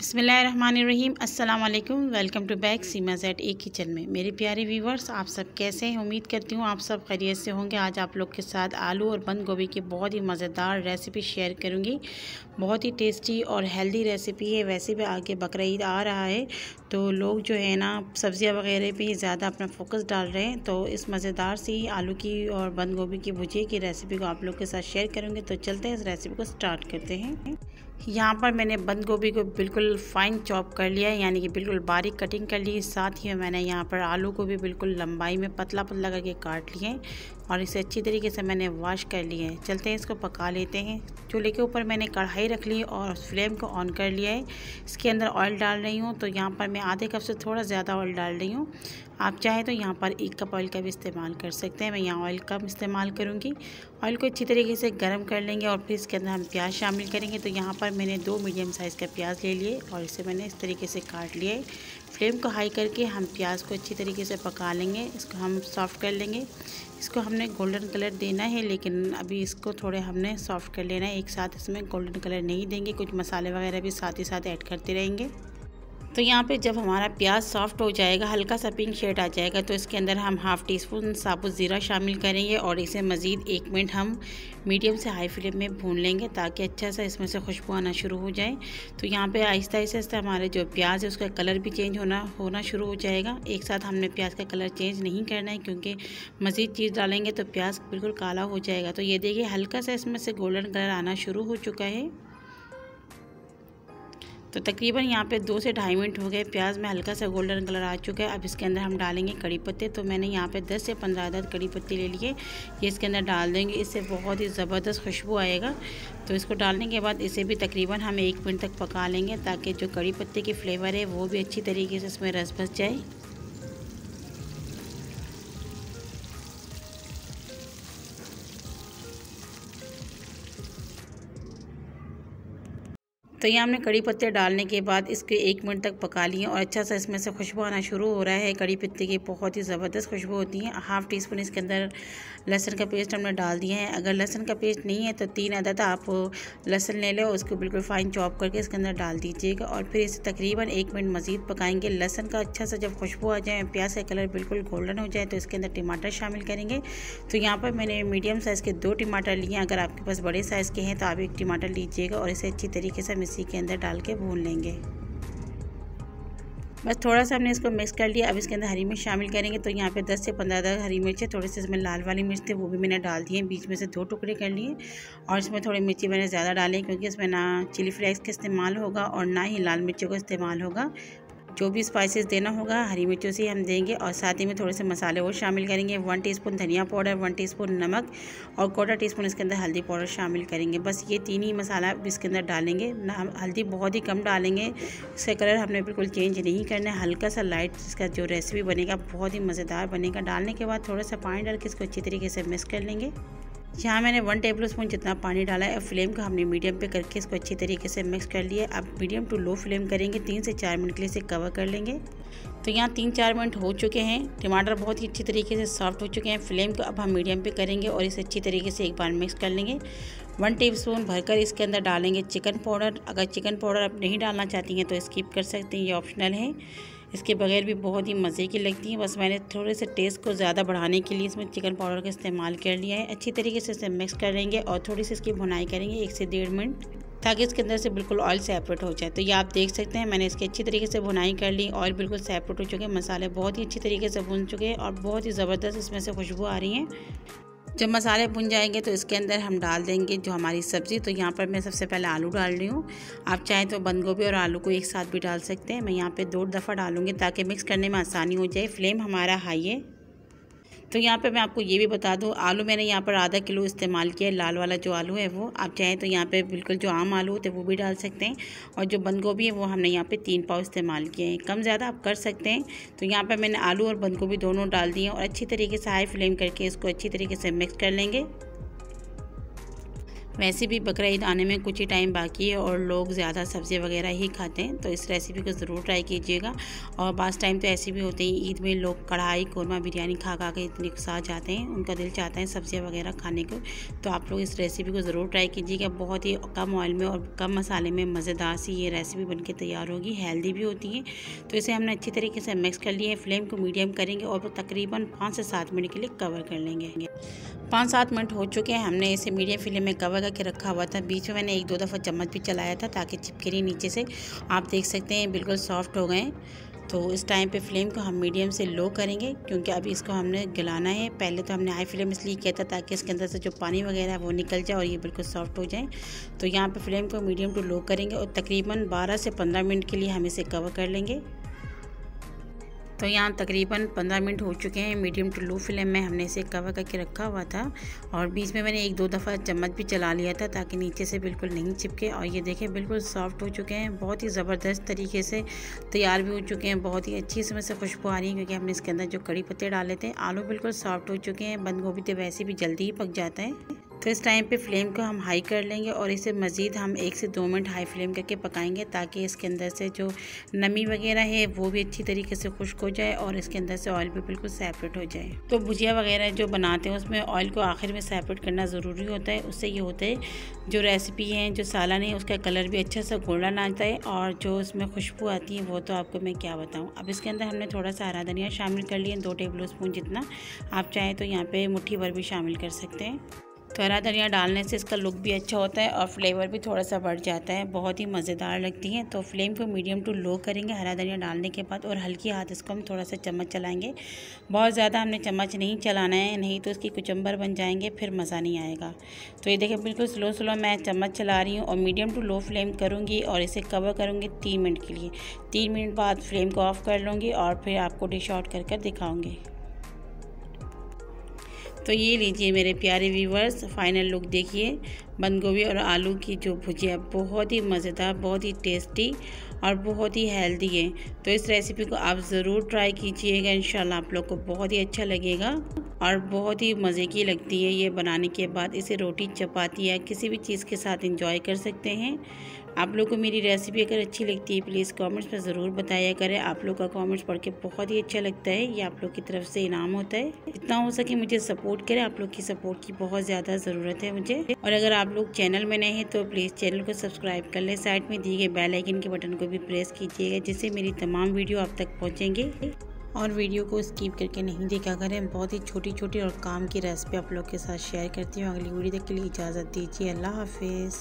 बिस्मिल्लाहिर्रहमानिर्रहीम। अस्सलाम वालेकुम। Welcome to back Seema Z A kitchen में। मेरे प्यारे व्यूवर्स, आप सब कैसे हैं? उम्मीद करती हूँ आप सब खैरियत से होंगे। आज आप लोग के साथ आलू और बंद गोभी की बहुत ही मज़ेदार रेसिपी शेयर करूँगी। बहुत ही टेस्टी और हेल्दी रेसिपी है। वैसे भी आगे बकरीद आ रहा है तो लोग जो है ना सब्ज़ियाँ वगैरह पे ज़्यादा अपना फोकस डाल रहे हैं। तो इस मज़ेदार सी आलू की और बंद गोभी की भुजिया की रेसिपी को आप लोग के साथ शेयर करूँगी। तो चलते हैं, इस रेसिपी को स्टार्ट करते हैं। यहाँ पर मैंने बंद गोभी को बिल्कुल फाइन चॉप कर लिया है, यानी कि बिल्कुल बारीक कटिंग कर ली। साथ ही मैंने यहाँ पर आलू को भी बिल्कुल लंबाई में पतला पतला करके काट लिए हैं और इसे अच्छी तरीके से मैंने वॉश कर लिया है। चलते हैं, इसको पका लेते हैं। चूल्हे के ऊपर मैंने कढ़ाई रख ली और फ्लेम को ऑन कर लिया है। इसके अंदर ऑयल डाल रही हूँ। तो यहाँ पर मैं आधे कप से थोड़ा ज़्यादा ऑयल डाल रही हूँ। आप चाहें तो यहाँ पर 1 कप ऑयल का भी इस्तेमाल कर सकते हैं। मैं यहाँ ऑयल कम इस्तेमाल करूँगी। ऑयल को अच्छी तरीके से गर्म कर लेंगे और फिर इसके अंदर हम प्याज शामिल करेंगे। तो यहाँ पर मैंने 2 मीडियम साइज़ का प्याज ले लिए और इसे मैंने इस तरीके से काट लिया है। फ्लेम को हाई करके हम प्याज को अच्छी तरीके से पका लेंगे। इसको हम सॉफ़्ट कर लेंगे। इसको हमने गोल्डन कलर देना है, लेकिन अभी इसको थोड़े हमने सॉफ़्ट कर लेना है। एक साथ इसमें गोल्डन कलर नहीं देंगे, कुछ मसाले वगैरह भी साथ ही साथ ऐड करते रहेंगे। तो यहाँ पे जब हमारा प्याज सॉफ्ट हो जाएगा, हल्का सा पिंक शेड आ जाएगा, तो इसके अंदर हम हाफ़ टी स्पून साबुत ज़ीरा शामिल करेंगे और इसे मज़ीद 1 मिनट हम मीडियम से हाई फ्लेम में भून लेंगे ताकि अच्छा सा इसमें से खुशबू आना शुरू हो जाए। तो यहाँ पे आहिस्ता आहिस्ता हमारे जो प्याज है उसका कलर भी चेंज होना शुरू हो जाएगा। एक साथ हमने प्याज का कलर चेंज नहीं करना है, क्योंकि मज़ीद चीज़ डालेंगे तो प्याज बिल्कुल काला हो जाएगा। तो ये देखिए हल्का सा इसमें से गोल्डन कलर आना शुरू हो चुका है। तो तकरीबन यहाँ पे 2 से ढाई मिनट हो गए। प्याज में हल्का सा गोल्डन कलर आ चुका है। अब इसके अंदर हम डालेंगे कड़ी पत्ते। तो मैंने यहाँ पे 10 से 15 अदद कड़ी पत्ते ले लिए, ये इसके अंदर डाल देंगे। इससे बहुत ही ज़बरदस्त खुशबू आएगा। तो इसको डालने के बाद इसे भी तकरीबन हम 1 मिनट तक पका लेंगे ताकि जो कड़ी पत्ते की फ्लेवर है वो भी अच्छी तरीके से इसमें रस बस जाए। तो ये हमने कड़ी पत्ते डालने के बाद इसके 1 मिनट तक पका लिए और अच्छा सा इसमें से खुशबू आना शुरू हो रहा है। कड़ी पत्ते की बहुत ही ज़बरदस्त खुशबू होती है। हाफ़ टी स्पून इसके अंदर लहसुन का पेस्ट हमने डाल दिया है। अगर लहसुन का पेस्ट नहीं है तो 3 अदद आप लहसुन ले लो, उसको बिल्कुल फाइन चॉप करके इसके अंदर डाल दीजिएगा और फिर इसे तकरीबन 1 मिनट मज़ीद पकाएंगे। लहसुन का अच्छा सा जब खुशबू आ जाए, प्याज का कलर बिल्कुल गोल्डन हो जाए, तो इसके अंदर टमाटर शामिल करेंगे। तो यहाँ पर मैंने मीडियम साइज़ के 2 टमाटर लिए। अगर आपके पास बड़े साइज़ के हैं तो आप 1 टमाटर लीजिएगा और इसे अच्छी तरीके से मिक्सी के अंदर डाल के भून लेंगे। बस थोड़ा सा हमने इसको मिक्स कर लिया। अब इसके अंदर हरी मिर्च शामिल करेंगे। तो यहाँ पे 10 से 15 अदद हरी मिर्च है। थोड़े से इसमें लाल वाली मिर्च थे, वो भी मैंने डाल दिए, बीच में से 2 टुकड़े कर लिए। और इसमें थोड़ी मिर्ची मैंने ज़्यादा डाली, क्योंकि इसमें ना चिली फ्लेक्स का इस्तेमाल होगा और ना ही लाल मिर्चों का इस्तेमाल होगा। जो भी स्पाइसेस देना होगा हरी मिर्चों से हम देंगे। और साथ ही में थोड़े से मसाले और शामिल करेंगे। 1 टीस्पून धनिया पाउडर, 1 टीस्पून नमक और 1/4 टीस्पून इसके अंदर हल्दी पाउडर शामिल करेंगे। बस ये 3 ही मसाला इसके अंदर डालेंगे। हल्दी बहुत ही कम डालेंगे, इसका कलर हमने बिल्कुल चेंज नहीं करना है। हल्का सा लाइट इसका जो रेसिपी बनेगा बहुत ही मज़ेदार बनेगा। डालने के बाद थोड़ा सा पानी डाल के इसको अच्छी तरीके से मिक्स कर लेंगे। यहाँ मैंने 1 टेबल स्पून जितना पानी डाला है। फ्लेम को हमने मीडियम पे करके इसको अच्छी तरीके से मिक्स कर लिया। अब मीडियम टू लो फ्लेम करेंगे, 3 से 4 मिनट के लिए इसे कवर कर लेंगे। तो यहाँ 3-4 मिनट हो चुके हैं। टमाटर बहुत ही अच्छी तरीके से सॉफ्ट हो चुके हैं। फ्लेम को अब हम मीडियम पे करेंगे और इसे अच्छी तरीके से एक बार मिक्स कर लेंगे। 1 टीस्पून भरकर इसके अंदर डालेंगे चिकन पाउडर। अगर चिकन पाउडर आप नहीं डालना चाहती हैं तो स्किप कर सकते हैं, ये ऑप्शनल है। इसके बगैर भी बहुत ही मज़े की लगती है। बस मैंने थोड़े से टेस्ट को ज़्यादा बढ़ाने के लिए इसमें चिकन पाउडर का इस्तेमाल कर लिया है। अच्छी तरीके से इसे मिक्स करेंगे और थोड़ी सी इसकी भुनाई करेंगे 1 से 1.5 मिनट, ताकि इसके अंदर से बिल्कुल ऑयल सेपरेट हो जाए। तो ये आप देख सकते हैं मैंने इसकी अच्छी तरीके से भुनाई कर ली। ऑयल बिल्कुल सेपरेट हो चुके हैं, मसाले बहुत ही अच्छी तरीके से भुन चुके हैं और बहुत ही ज़बरदस्त इसमें से खुशबू आ रही है। जब मसाले भुन जाएंगे तो इसके अंदर हम डाल देंगे जो हमारी सब्ज़ी। तो यहाँ पर मैं सबसे पहले आलू डाल रही हूँ। आप चाहें तो बंद गोभी और आलू को एक साथ भी डाल सकते हैं। मैं यहाँ पे 2 दफ़ा डालूँगी ताकि मिक्स करने में आसानी हो जाए। फ्लेम हमारा हाई है। तो यहाँ पे मैं आपको ये भी बता दूँ, आलू मैंने यहाँ पर आधा किलो इस्तेमाल किया है। लाल वाला जो आलू है वो, आप चाहें तो यहाँ पे बिल्कुल जो आम आलू होते हैं वो भी डाल सकते हैं। और जो बंद गोभी है वो हमने यहाँ पे 3 पाव इस्तेमाल किए हैं। कम ज़्यादा आप कर सकते हैं। तो यहाँ पर मैंने आलू और बंद गोभी दोनों डाल दिए और अच्छी तरीके से हाई फ्लेम करके इसको अच्छी तरीके से मिक्स कर लेंगे। वैसे भी बकरा ईद आने में कुछ ही टाइम बाकी है और लोग ज़्यादा सब्ज़ी वगैरह ही खाते हैं, तो इस रेसिपी को ज़रूर ट्राई कीजिएगा। और बास टाइम तो ऐसे भी होते हैं, ईद में लोग कढ़ाई कोरमा बिरयानी खा के इतने साथ जाते हैं, उनका दिल चाहता है सब्ज़ियाँ वगैरह खाने को। तो आप लोग इस रेसिपी को ज़रूर ट्राई कीजिएगा। बहुत ही कम ऑयल में और कम मसाले में मज़ेदार सी ये रेसिपी बनके तैयार होगी, हेल्दी भी होती है। तो इसे हमने अच्छी तरीके से मिक्स कर लिया है। फ्लेम को मीडियम करेंगे और तकरीबन 5 से 7 मिनट के लिए कवर कर लेंगे। 5-7 मिनट हो चुके हैं, हमने इसे मीडियम फ्लेम में कवर करके रखा हुआ था। बीच में मैंने 1-2 दफ़ा चम्मच भी चलाया था ताकि चिपके नहीं नीचे से। आप देख सकते हैं बिल्कुल सॉफ्ट हो गए। तो इस टाइम पे फ्लेम को हम मीडियम से लो करेंगे क्योंकि अभी इसको हमने गलाना है। पहले तो हमने हाई फ्लेम इसलिए किया था ताकि इसके अंदर से जो पानी वगैरह है वो निकल जाए और ये बिल्कुल सॉफ्ट हो जाए। तो यहाँ पे फ्लेम को मीडियम टू लो करेंगे और तकरीबन 12 से 15 मिनट के लिए हम इसे कवर कर लेंगे। तो यहाँ तकरीबन 15 मिनट हो चुके हैं। मीडियम टू लो फ्लेम में हमने इसे कवर करके रखा हुआ था और बीच में मैंने 1-2 दफ़ा चम्मच भी चला लिया था ताकि नीचे से बिल्कुल नहीं चिपके। और ये देखें बिल्कुल सॉफ्ट हो चुके हैं, बहुत ही ज़बरदस्त तरीके से तैयार भी हो चुके हैं। बहुत ही अच्छी इसमें से खुशबू आ रही है क्योंकि हमने इसके अंदर जो कड़ी पत्ते डाले थे। आलू बिल्कुल सॉफ्ट हो चुके हैं। बंद गोभी तो वैसे भी जल्दी ही पक जाता है। तो इस टाइम पे फ्लेम को हम हाई कर लेंगे और इसे मज़ीद हम 1 से 2 मिनट हाई फ्लेम करके पकाएंगे ताकि इसके अंदर से जो नमी वगैरह है वो भी अच्छी तरीके से खुश्क हो जाए और इसके अंदर से ऑयल भी बिल्कुल सेपरेट हो जाए। तो भुजिया वगैरह जो बनाते हैं उसमें ऑयल को आखिर में सेपरेट करना ज़रूरी होता है। उससे ये होता है जो रेसिपी है, जो सालन है, उसका कलर भी अच्छा सा गोल्डन आता है और जो उसमें खुशबू आती है वो तो आपको मैं क्या बताऊँ। अब इसके अंदर हमने थोड़ा सा हरा धनिया शामिल कर लिया, 2 टेबल स्पून जितना। आप चाहें तो यहाँ पर मुट्ठी भर भी शामिल कर सकते हैं। तो हरा धनिया डालने से इसका लुक भी अच्छा होता है और फ्लेवर भी थोड़ा सा बढ़ जाता है, बहुत ही मज़ेदार लगती हैं। तो फ्लेम को मीडियम टू लो करेंगे हरा धनिया डालने के बाद और हल्की हाथ इसको हम थोड़ा सा चम्मच चलाएंगे। बहुत ज़्यादा हमने चम्मच नहीं चलाना है, नहीं तो इसकी कुचम्बर बन जाएंगे, फिर मज़ा नहीं आएगा। तो ये देखें बिल्कुल स्लो मैं चम्मच चला रही हूँ और मीडियम टू लो फ्लेम करूँगी और इसे कवर करूँगी 3 मिनट के लिए। 3 मिनट बाद फ्लेम को ऑफ़ कर लूँगी और फिर आपको डिश आउट कर दिखाऊँगी। तो ये लीजिए मेरे प्यारे व्यूवर्स, फाइनल लुक देखिए। बंद गोभी और आलू की जो भुजिया बहुत ही मज़ेदार, बहुत ही टेस्टी और बहुत ही हेल्दी है। तो इस रेसिपी को आप ज़रूर ट्राई कीजिएगा, इंशाल्लाह आप लोग को बहुत ही अच्छा लगेगा और बहुत ही मज़े की लगती है। ये बनाने के बाद इसे रोटी, चपाती या किसी भी चीज़ के साथ एंजॉय कर सकते हैं। आप लोग को मेरी रेसिपी अगर अच्छी लगती है प्लीज़ कमेंट्स में ज़रूर बताया करें। आप लोग का कमेंट्स पढ़ के बहुत ही अच्छा लगता है, ये आप लोग की तरफ से इनाम होता है। जितना हो सके मुझे सपोर्ट करें, आप लोग की सपोर्ट की बहुत ज़्यादा ज़रूरत है मुझे। और अगर आप लोग चैनल में नए हैं तो प्लीज़ चैनल को सब्सक्राइब कर लें। साइड में दिए गए बेल आइकन के बटन को भी प्रेस कीजिएगा जिससे मेरी तमाम वीडियो आप तक पहुँचेंगे। और वीडियो को स्किप करके नहीं देखा करें, बहुत ही छोटी और काम की रेसिपी आप लोग के साथ शेयर करती हूँ। अगली वीडियो तक के लिए इजाज़त दीजिए। अल्लाह हाफिज़।